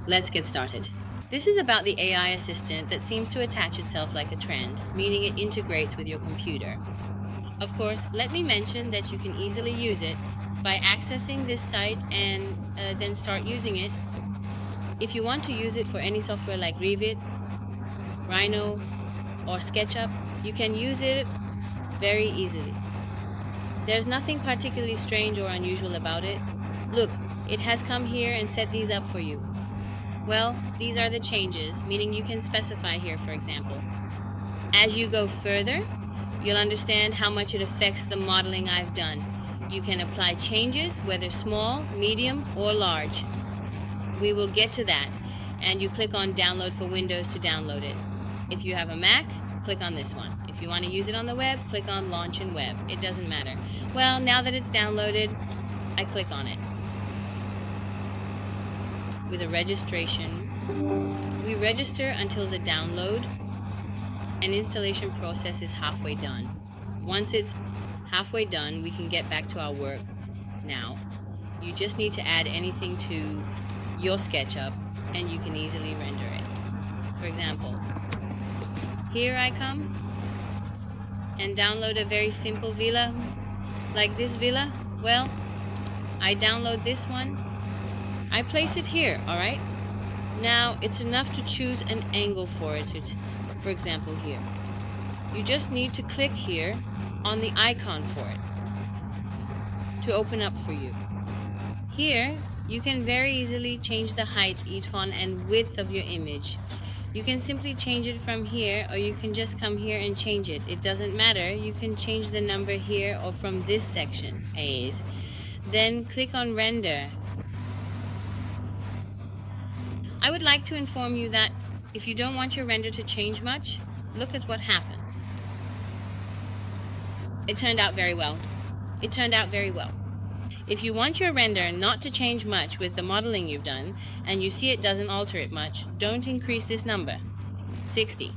Let's get started. This is about the AI assistant that seems to attach itself like a trend, meaning it integrates with your computer. Of course, let me mention that you can easily use it by accessing this site and then start using it. If you want to use it for any software like Revit, Rhino, or SketchUp, you can use it very easily. There's nothing particularly strange or unusual about it. Look, it has come here and set these up for you. Well, these are the changes, meaning you can specify here, for example. As you go further, you'll understand how much it affects the modeling I've done. You can apply changes, whether small, medium, or large. We will get to that, and you click on Download for Windows to download it. If you have a Mac, click on this one. If you want to use it on the web, click on Launch in Web. It doesn't matter. Well, now that it's downloaded, I click on it. With a registration, we register until the download and installation process is halfway done. Once it's halfway done, we can get back to our work. Now, you just need to add anything to your SketchUp and you can easily render it. For example, here I come and download a very simple villa, like this villa. Well, I download this one. I place it here, alright? Now, it's enough to choose an angle for it, for example here. You just need to click here on the icon for it to open up for you. Here, you can very easily change the height, echelon, and width of your image. You can simply change it from here, or you can just come here and change it. It doesn't matter. You can change the number here or from this section, A's. Then click on Render. I would like to inform you that if you don't want your render to change much, look at what happened. It turned out very well. If you want your render not to change much with the modeling you've done, and you see it doesn't alter it much, don't increase this number. 60.